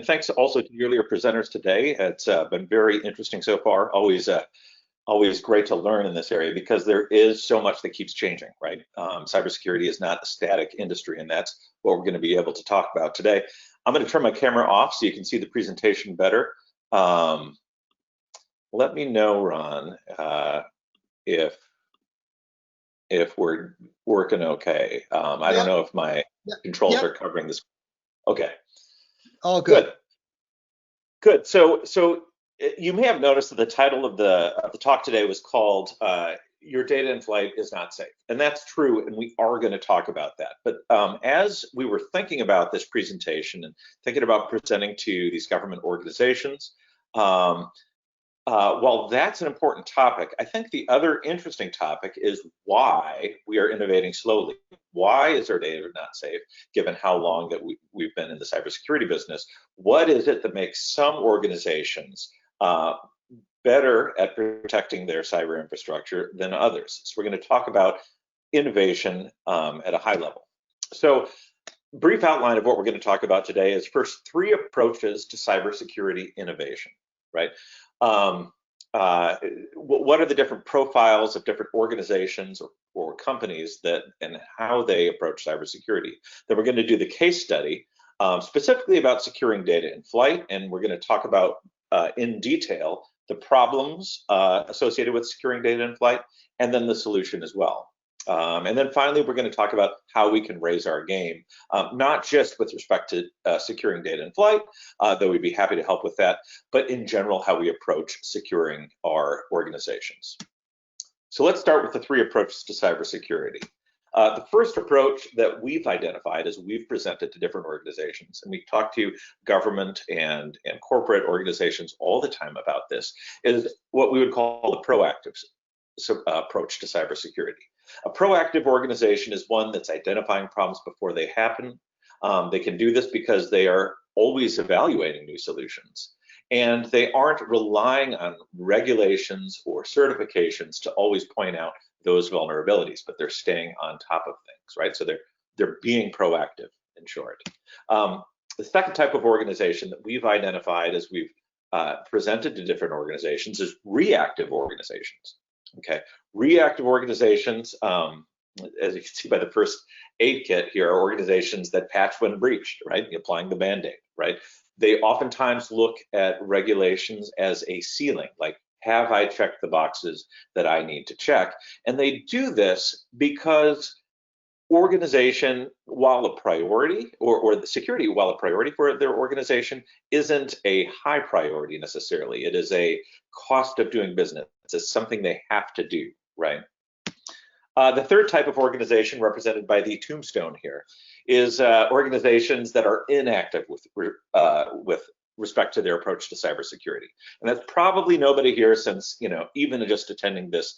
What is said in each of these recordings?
thanks also to the earlier presenters today. It's been very interesting so far. Always great to learn in this area because there is so much that keeps changing, right? Cybersecurity is not a static industry, and that's what we're going to be able to talk about today. I'm going to turn my camera off so you can see the presentation better. Let me know, Ron, if we're working okay. I don't know if my controls are covering this. Okay. All good. Good. So you may have noticed that the title of the talk today was called "Your Data in Flight is Not Safe," and that's true, and we are going to talk about that. But as we were thinking about this presentation and thinking about presenting to these government organizations, while that's an important topic, I think the other interesting topic is why we are innovating slowly. Why is our data not safe, given how long that we've been in the cybersecurity business? What is it that makes some organizations better at protecting their cyber infrastructure than others? So we're going to talk about innovation at a high level. So brief outline of what we're going to talk about today is first 3 approaches to cybersecurity innovation, right? What are the different profiles of different organizations or companies and how they approach cybersecurity? Then we're going to do the case study specifically about securing data in flight, and we're going to talk about in detail the problems associated with securing data in flight, and then the solution as well. And then finally, we're going to talk about how we can raise our game, not just with respect to securing data in flight, though we'd be happy to help with that, but in general, how we approach securing our organizations. So let's start with the 3 approaches to cybersecurity. The first approach that we've identified as we've presented to different organizations, and we talk to government and corporate organizations all the time about this, is what we would call the proactive approach to cybersecurity. A proactive organization is one that's identifying problems before they happen. They can do this because they are always evaluating new solutions, and they aren't relying on regulations or certifications to always point out those vulnerabilities, but they're staying on top of things, right? So they're being proactive, in short. The second type of organization that we've identified as we've presented to different organizations is reactive organizations. Okay, reactive organizations, as you can see by the first aid kit here, are organizations that patch when breached, right? Applying the Band-Aid, right? They oftentimes look at regulations as a ceiling, like, have I checked the boxes that I need to check? And they do this because organization, while a priority, or the security, while a priority for their organization, isn't a high priority necessarily. It is a cost of doing business. It's something they have to do, right? The third type of organization, represented by the tombstone here, is organizations that are inactive with respect to their approach to cybersecurity. And that's probably nobody here, since, even just attending this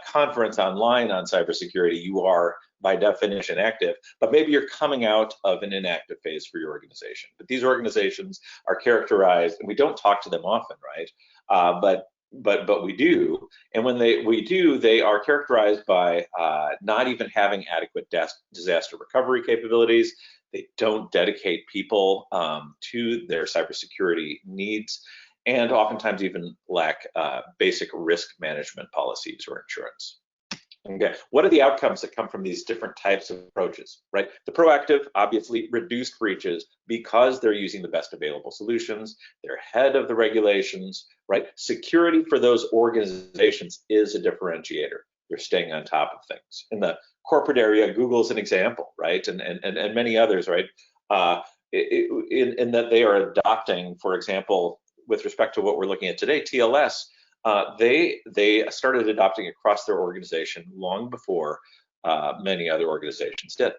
conference online on cybersecurity, you are by definition active, but maybe you're coming out of an inactive phase for your organization. But these organizations are characterized, and we don't talk to them often, right? But we do, and when we do, they are characterized by not even having adequate disaster recovery capabilities. They don't dedicate people to their cybersecurity needs, and oftentimes even lack basic risk management policies or insurance. Okay, what are the outcomes that come from these different types of approaches, right? The proactive, obviously, reduced breaches because they're using the best available solutions. They're ahead of the regulations, right? Security for those organizations is a differentiator. They're staying on top of things. In the corporate area, Google's an example, right? And many others, right? In that they are adopting, for example, with respect to what we're looking at today, TLS, they started adopting across their organization long before many other organizations did.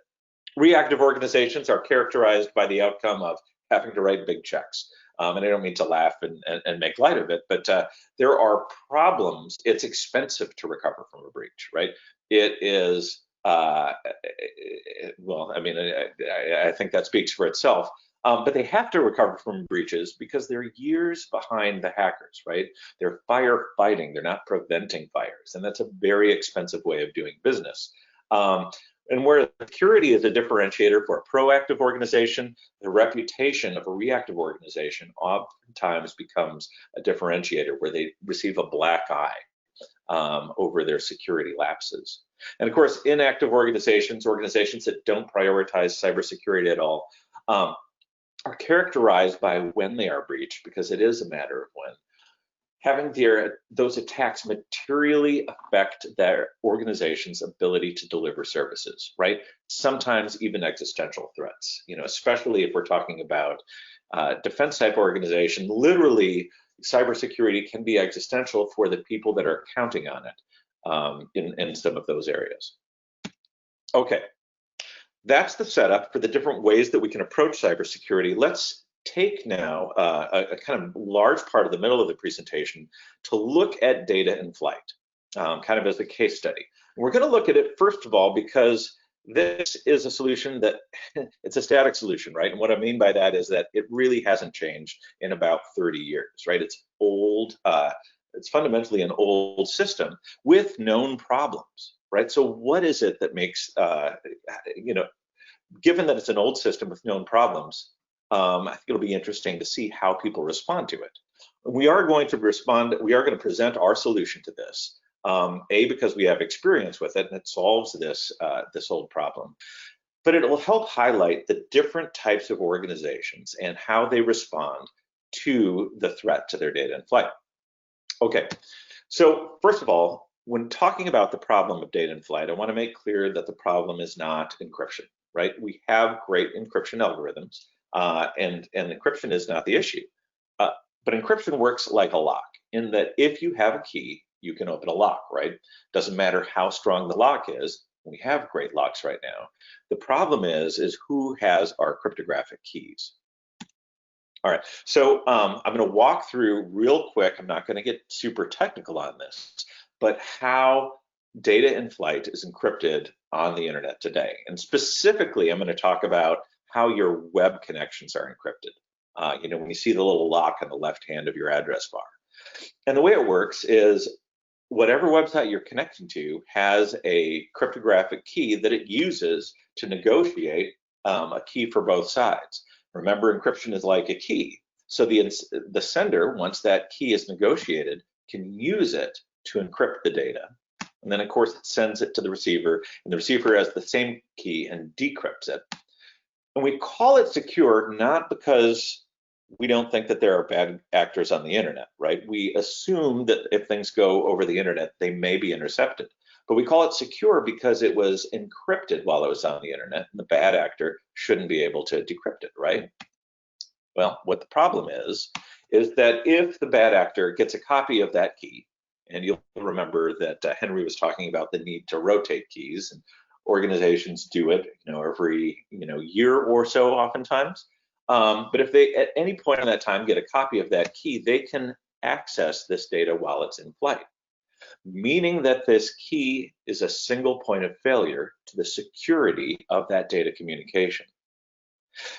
Reactive organizations are characterized by the outcome of having to write big checks. And I don't mean to laugh and make light of it, but there are problems. It's expensive to recover from a breach, right? It is, well, I mean, I think that speaks for itself. But they have to recover from breaches because they're years behind the hackers, right? They're firefighting, they're not preventing fires, and that's a very expensive way of doing business. And where security is a differentiator for a proactive organization, the reputation of a reactive organization oftentimes becomes a differentiator where they receive a black eye over their security lapses. And of course, inactive organizations, organizations that don't prioritize cybersecurity at all, are characterized by when they are breached, because it is a matter of when. Having those attacks materially affect their organization's ability to deliver services, right? Sometimes even existential threats, especially if we're talking about defense type organization. Literally, cybersecurity can be existential for the people that are counting on it in some of those areas. Okay, that's the setup for the different ways that we can approach cybersecurity. Let's take now a kind of large part of the middle of the presentation to look at data in flight, kind of as a case study. And we're going to look at it, first of all, because this is a solution that it's a static solution, right? And what I mean by that is that it really hasn't changed in about 30 years, right? It's old, it's fundamentally an old system with known problems, right? So what is it that makes, given that it's an old system with known problems, I think it'll be interesting to see how people respond to it. We are going to present our solution to this, because we have experience with it and it solves this old problem. But it will help highlight the different types of organizations and how they respond to the threat to their data in flight. Okay, so first of all, when talking about the problem of data in flight, I want to make clear that the problem is not encryption, right? We have great encryption algorithms. And encryption is not the issue. But encryption works like a lock, in that if you have a key, you can open a lock, right? Doesn't matter how strong the lock is. We have great locks right now. The problem is who has our cryptographic keys. All right, so I'm going to walk through real quick. I'm not going to get super technical on this, but how data in flight is encrypted on the internet today. And specifically, I'm going to talk about how your web connections are encrypted. When you see the little lock on the left hand of your address bar. And the way it works is whatever website you're connecting to has a cryptographic key that it uses to negotiate a key for both sides. Remember, encryption is like a key. So the sender, once that key is negotiated, can use it to encrypt the data. And then, of course, it sends it to the receiver, and the receiver has the same key and decrypts it. And we call it secure not because we don't think that there are bad actors on the internet, right? We assume that if things go over the internet, they may be intercepted. But we call it secure because it was encrypted while it was on the internet, and the bad actor shouldn't be able to decrypt it, right? Well, what the problem is that if the bad actor gets a copy of that key, and you'll remember that Henry was talking about the need to rotate keys, and organizations do it, every year or so, oftentimes. But if they at any point in that time get a copy of that key, they can access this data while it's in flight, meaning that this key is a single point of failure to the security of that data communication.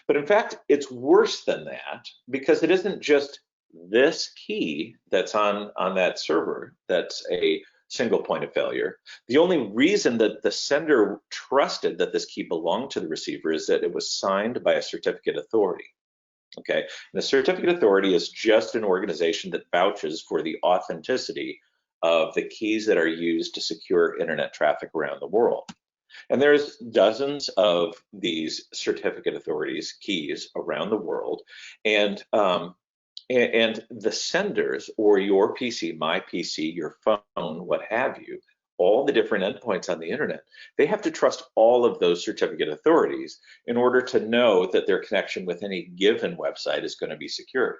But in fact, it's worse than that, because it isn't just this key that's on that server that's a single point of failure. The only reason that the sender trusted that this key belonged to the receiver is that it was signed by a certificate authority. Okay, and a certificate authority is just an organization that vouches for the authenticity of the keys that are used to secure internet traffic around the world. And there's dozens of these certificate authorities keys around the world, and the senders, or your PC, my PC, your phone, what have you, all the different endpoints on the internet, they have to trust all of those certificate authorities in order to know that their connection with any given website is going to be secured.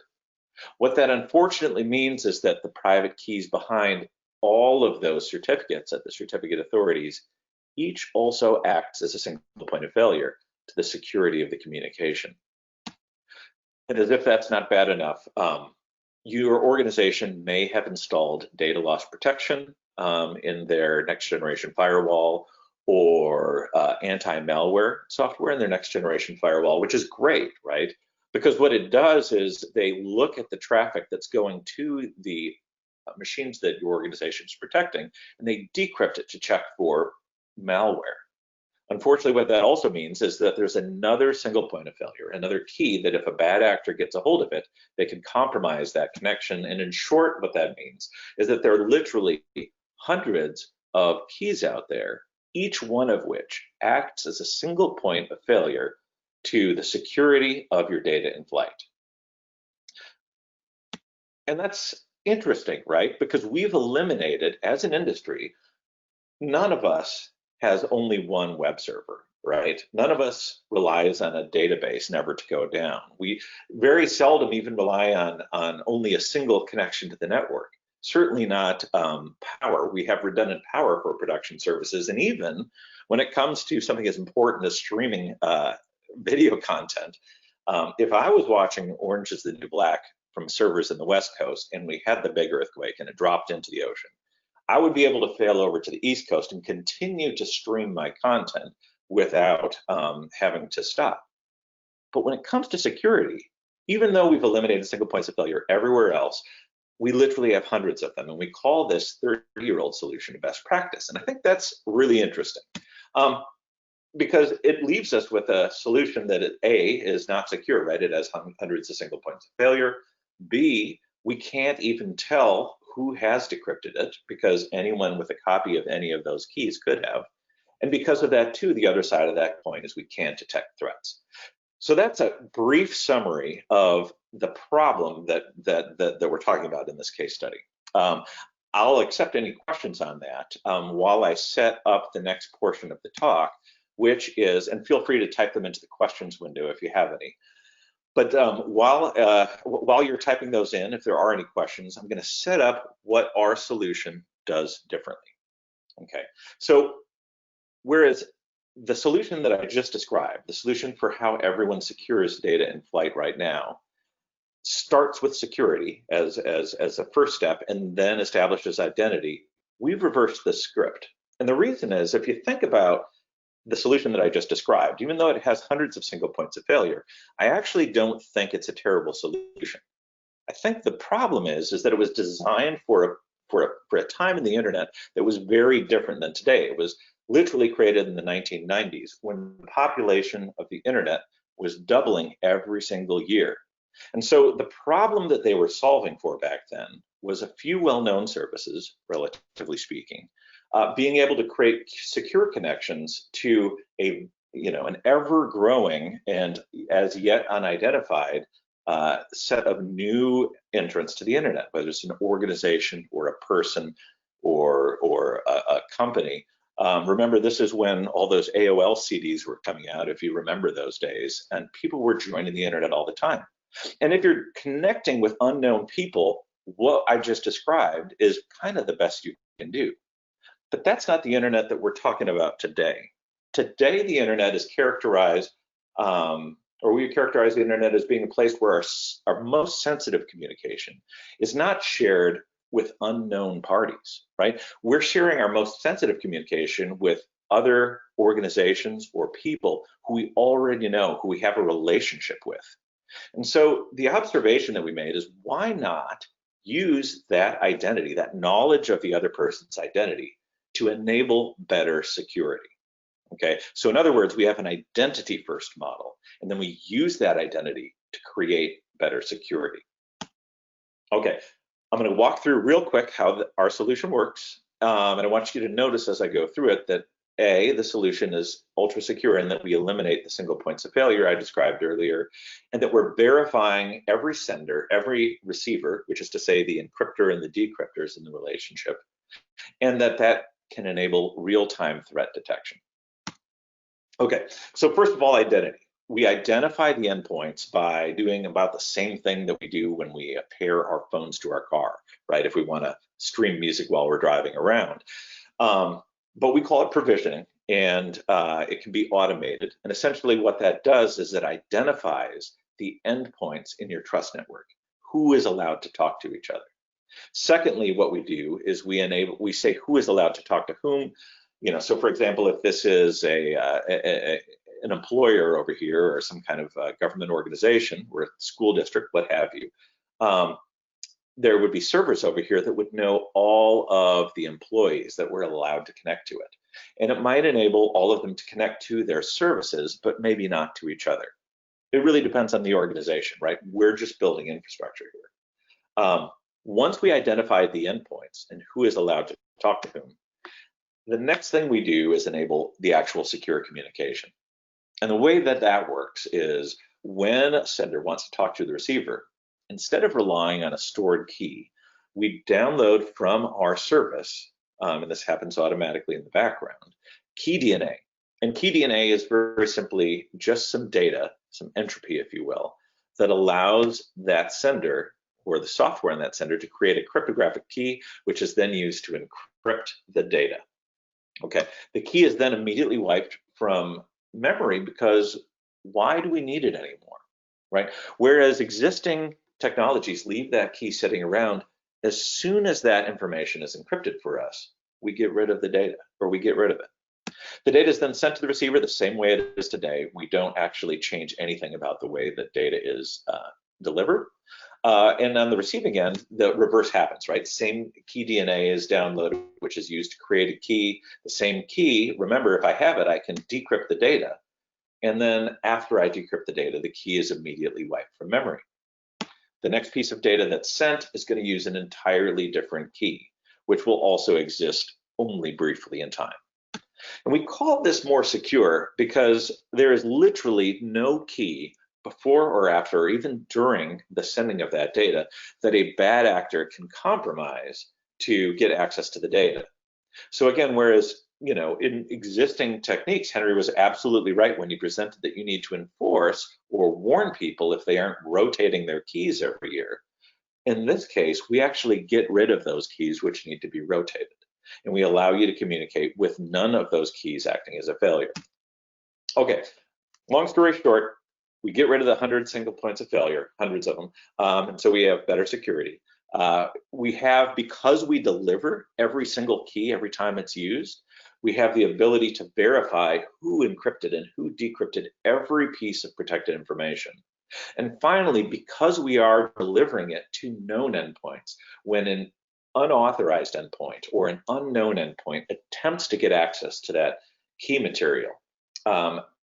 What that unfortunately means is that the private keys behind all of those certificates at the certificate authorities each also acts as a single point of failure to the security of the communication. And as if that's not bad enough, your organization may have installed data loss protection in their next generation firewall, or anti-malware software in their next generation firewall, which is great, right? Because what it does is they look at the traffic that's going to the machines that your organization is protecting, and they decrypt it to check for malware. Unfortunately, what that also means is that there's another single point of failure, another key that if a bad actor gets a hold of it, they can compromise that connection. And in short, what that means is that there are literally hundreds of keys out there, each one of which acts as a single point of failure to the security of your data in flight. And that's interesting, right? Because we've eliminated, as an industry, none of us has only one web server, right? None of us relies on a database never to go down. We very seldom even rely on only a single connection to the network. Certainly not power. We have redundant power for production services. And even when it comes to something as important as streaming video content, if I was watching Orange is the New Black from servers in the West Coast and we had the big earthquake and it dropped into the ocean, I would be able to fail over to the East Coast and continue to stream my content without having to stop. But when it comes to security, even though we've eliminated single points of failure everywhere else, we literally have hundreds of them, and we call this 30-year-old solution a best practice. And I think that's really interesting because it leaves us with a solution that A, is not secure, right? It has hundreds of single points of failure. B, we can't even tell who has decrypted it because anyone with a copy of any of those keys could have. And because of that too, the other side of that coin is we can't detect threats. So that's a brief summary of the problem that we're talking about in this case study. I'll accept any questions on that while I set up the next portion of the talk, which is, and feel free to type them into the questions window if you have any. But while you're typing those in, if there are any questions, I'm going to set up what our solution does differently. Okay, so whereas the solution that I just described, the solution for how everyone secures data in flight right now, starts with security as a first step and then establishes identity, we've reversed the script. And the reason is, if you think about the solution that I just described, even though it has hundreds of single points of failure, I actually don't think it's a terrible solution. I think the problem is that it was designed for a time in the internet that was very different than today. It was literally created in the 1990s when the population of the internet was doubling every single year. And so the problem that they were solving for back then was a few well-known services, relatively speaking, being able to create secure connections to an ever-growing and as yet unidentified set of new entrants to the internet, whether it's an organization or a person or a company. Remember, this is when all those AOL CDs were coming out, if you remember those days, and people were joining the internet all the time. And if you're connecting with unknown people, what I just described is kind of the best you can do. But that's not the internet that we're talking about today. Today, the internet is characterized, or we characterize the internet as being a place where our most sensitive communication is not shared with unknown parties, right? We're sharing our most sensitive communication with other organizations or people who we already know, who we have a relationship with. And so the observation that we made is, why not use that identity, that knowledge of the other person's identity, to enable better security? Okay, so in other words, we have an identity first model, and then we use that identity to create better security. Okay, I'm going to walk through real quick how our solution works, and I want you to notice as I go through it that A, the solution is ultra secure and that we eliminate the single points of failure I described earlier, and that we're verifying every sender, every receiver, which is to say the encryptor and the decryptors in the relationship, and that can enable real-time threat detection. Okay, so first of all, identity. We identify the endpoints by doing about the same thing that we do when we pair our phones to our car, right? If we want to stream music while we're driving around. But we call it provisioning, and it can be automated. And essentially what that does is it identifies the endpoints in your trust network, who is allowed to talk to each other. Secondly, what we do is we say who is allowed to talk to whom. So for example, if this is an employer over here or some kind of government organization or a school district, what have you, there would be servers over here that would know all of the employees that were allowed to connect to it. And it might enable all of them to connect to their services, but maybe not to each other. It really depends on the organization, right? We're just building infrastructure here. Once we identify the endpoints and who is allowed to talk to whom, the next thing we do is enable the actual secure communication. And the way that that works is when a sender wants to talk to the receiver, instead of relying on a stored key, we download from our service, and this happens automatically in the background, key DNA. And key DNA is very simply just some data, some entropy, if you will, that allows that sender or the software in that sender to create a cryptographic key, which is then used to encrypt the data. Okay, the key is then immediately wiped from memory because why do we need it anymore, right? Whereas existing technologies leave that key sitting around, as soon as that information is encrypted for us, we get rid of the data, or we get rid of it. The data is then sent to the receiver the same way it is today. We don't actually change anything about the way that data is delivered. And on the receiving end, the reverse happens, right? Same key DNA is downloaded, which is used to create a key. The same key, remember, if I have it, I can decrypt the data. And then after I decrypt the data, the key is immediately wiped from memory. The next piece of data that's sent is going to use an entirely different key, which will also exist only briefly in time. And we call this more secure because there is literally no key before or after, or even during the sending of that data, that a bad actor can compromise to get access to the data. So again, whereas, you know, in existing techniques, Henry was absolutely right when he presented that you need to enforce or warn people if they aren't rotating their keys every year. In this case, we actually get rid of those keys which need to be rotated, and we allow you to communicate with none of those keys acting as a failure. Okay, long story short, we get rid of the 100 single points of failure, hundreds of them, and so we have better security. We have, because we deliver every single key every time it's used, we have the ability to verify who encrypted and who decrypted every piece of protected information. And finally, because we are delivering it to known endpoints, when an unauthorized endpoint or an unknown endpoint attempts to get access to that key material,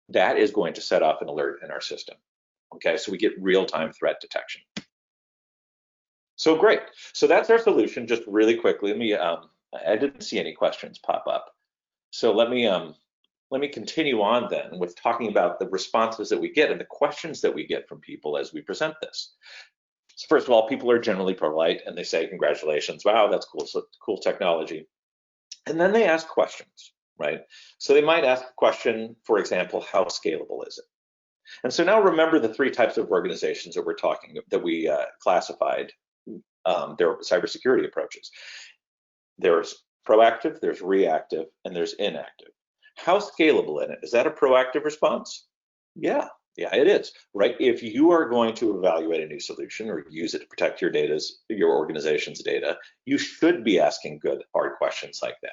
that is going to set off an alert in our system. Okay, so we get real-time threat detection. So great. So that's our solution. Just really quickly, let me. I didn't see any questions pop up. So let me continue on then with talking about the responses that we get and the questions that we get from people as we present this. So first of all, people are generally polite and they say, congratulations, wow, that's cool, so cool technology. And then they ask questions, right? So they might ask a question, for example, how scalable is it? And so now remember the three types of organizations that we're talking, that we classified their cybersecurity approaches. There's proactive, there's reactive, and there's inactive. How scalable in it? Is that a proactive response? Yeah, it is, right? If you are going to evaluate a new solution or use it to protect your organization's data, you should be asking good, hard questions like that.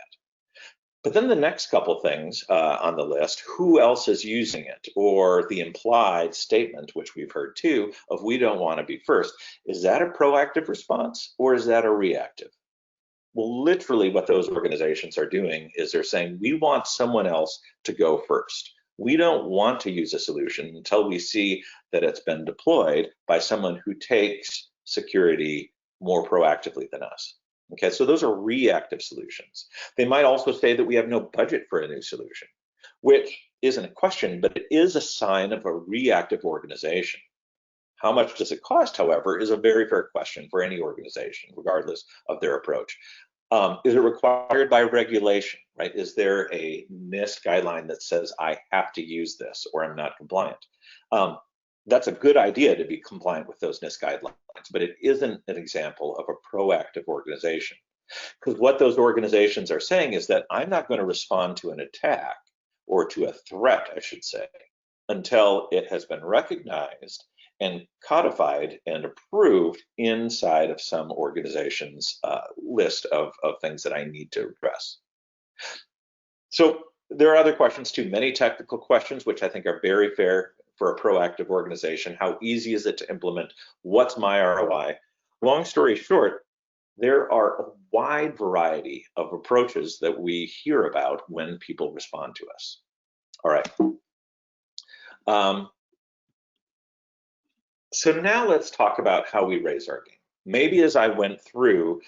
But then the next couple things on the list, who else is using it? Or the implied statement, which we've heard too, of we don't want to be first. Is that a proactive response or is that a reactive? Well, literally what those organizations are doing is they're saying, we want someone else to go first. We don't want to use a solution until we see that it's been deployed by someone who takes security more proactively than us. Okay, so those are reactive solutions. They might also say that we have no budget for a new solution, which isn't a question, but it is a sign of a reactive organization. How much does it cost, however, is a very fair question for any organization, regardless of their approach. Is it required by regulation, right? Is there a NIST guideline that says I have to use this or I'm not compliant? That's a good idea to be compliant with those NIST guidelines, but it isn't an example of a proactive organization. Because what those organizations are saying is that I'm not going to respond to an attack or to a threat, I should say, until it has been recognized and codified and approved inside of some organization's list of things that I need to address. So there are other questions too, many technical questions, which I think are very fair for a proactive organization. How easy is it to implement? What's my ROI? Long story short, there are a wide variety of approaches that we hear about when people respond to us. All right. So now let's talk about how we raise our game. Maybe as I went through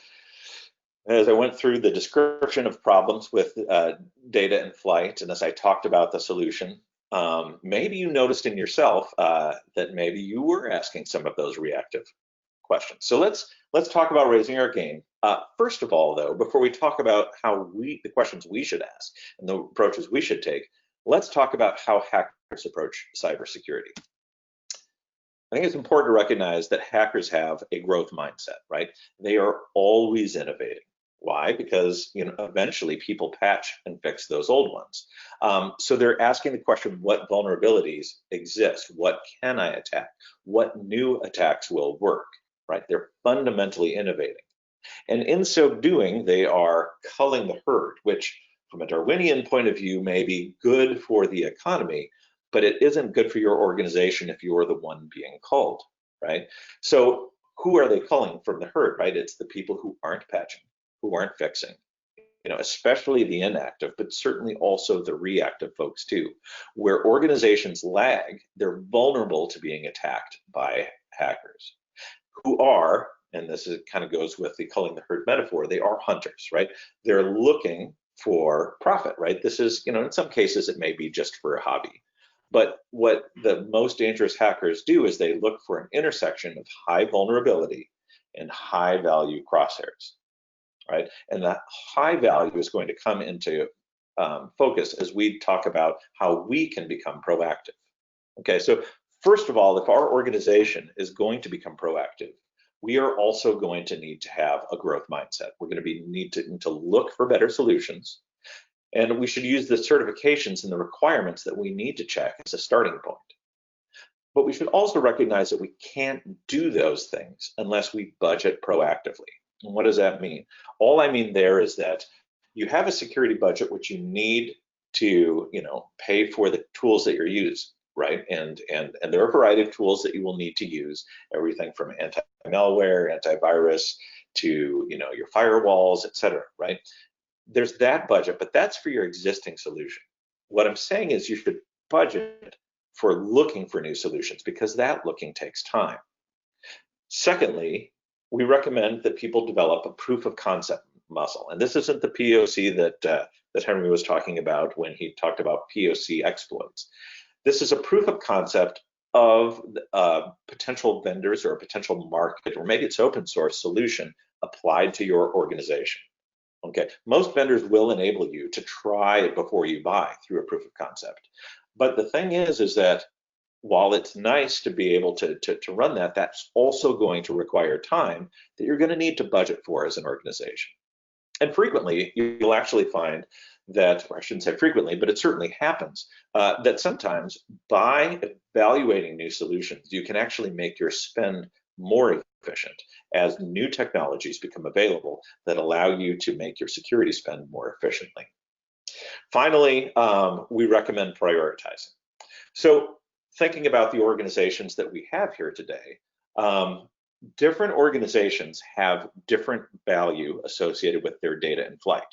the description of problems with data in flight, and as I talked about the solution, maybe you noticed in yourself that maybe you were asking some of those reactive questions. So let's talk about raising our game. First of all, though, before we talk about the questions we should ask and the approaches we should take, let's talk about how hackers approach cybersecurity. I think it's important to recognize that hackers have a growth mindset, right? They are always innovating. Why? Because eventually people patch and fix those old ones. So they're asking the question, what vulnerabilities exist? What can I attack? What new attacks will work, right? They're fundamentally innovating. And in so doing, they are culling the herd, which from a Darwinian point of view may be good for the economy, but it isn't good for your organization if you're the one being culled, right? So who are they culling from the herd, right? It's the people who aren't patching, who aren't fixing, especially the inactive, but certainly also the reactive folks too. Where organizations lag, they're vulnerable to being attacked by hackers who are, and this kind of goes with the culling the herd metaphor, they are hunters, right? They're looking for profit, right? This is, in some cases it may be just for a hobby. But what the most dangerous hackers do is they look for an intersection of high vulnerability and high value crosshairs, right? And that high value is going to come into focus as we talk about how we can become proactive. Okay, so first of all, if our organization is going to become proactive, we are also going to need to have a growth mindset. We're going to need to look for better solutions. And we should use the certifications and the requirements that we need to check as a starting point. But we should also recognize that we can't do those things unless we budget proactively. And what does that mean? All I mean there is that you have a security budget which you need to, pay for the tools that you're using, right? And there are a variety of tools that you will need to use, everything from anti-malware, antivirus to, your firewalls, et cetera, right? There's that budget, but that's for your existing solution. What I'm saying is you should budget for looking for new solutions because that looking takes time. Secondly, we recommend that people develop a proof of concept muscle. And this isn't the POC that Henry was talking about when he talked about POC exploits. This is a proof of concept of potential vendors or a potential market, or maybe it's open source solution applied to your organization. Okay, most vendors will enable you to try it before you buy through a proof of concept. But the thing is that while it's nice to be able to run that, that's also going to require time that you're going to need to budget for as an organization. And frequently, you'll actually find that, or I shouldn't say frequently, but it certainly happens, that sometimes by evaluating new solutions, you can actually make your spend more efficient as new technologies become available that allow you to make your security spend more efficiently. Finally, we recommend prioritizing. So thinking about the organizations that we have here today, different organizations have different value associated with their data in flight.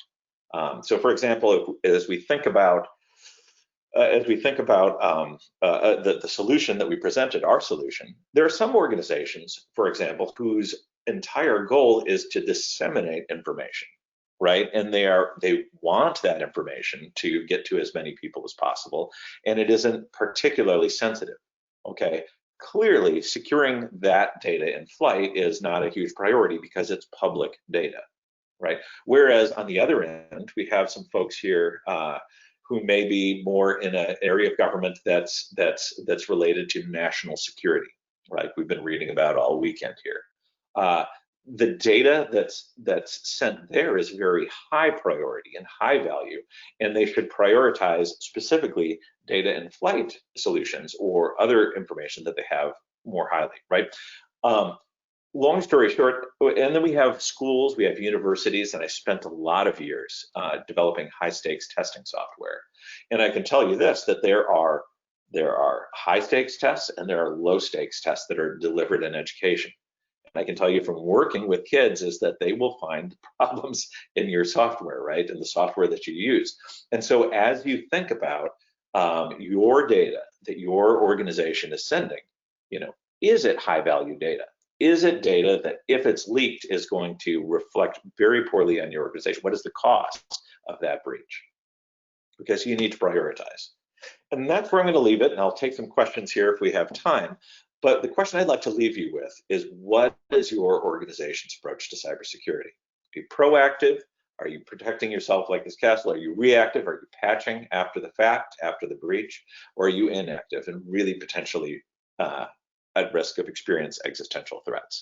So for example, as we think about the solution that we presented, our solution, there are some organizations, for example, whose entire goal is to disseminate information, right? And they want that information to get to as many people as possible, and it isn't particularly sensitive, okay? Clearly, securing that data in flight is not a huge priority because it's public data, right? Whereas on the other end, we have some folks here who may be more in an area of government that's related to national security, right? We've been reading about all weekend here. The data that's sent there is very high priority and high value, and they should prioritize specifically data in flight solutions or other information that they have more highly, right? Long story short, and then we have schools, we have universities, and I spent a lot of years developing high stakes testing software. And I can tell you this, that there are high stakes tests and there are low stakes tests that are delivered in education. I can tell you from working with kids is that they will find problems in your software, right? In the software that you use. And so as you think about your data that your organization is sending, is it high value data? Is it data that if it's leaked is going to reflect very poorly on your organization? What is the cost of that breach? Because you need to prioritize. And that's where I'm going to leave it, and I'll take some questions here if we have time. But the question I'd like to leave you with is, what is your organization's approach to cybersecurity? Are you proactive? Are you protecting yourself like this castle? Are you reactive? Are you patching after the fact, after the breach? Or are you inactive and really potentially at risk of experiencing existential threats?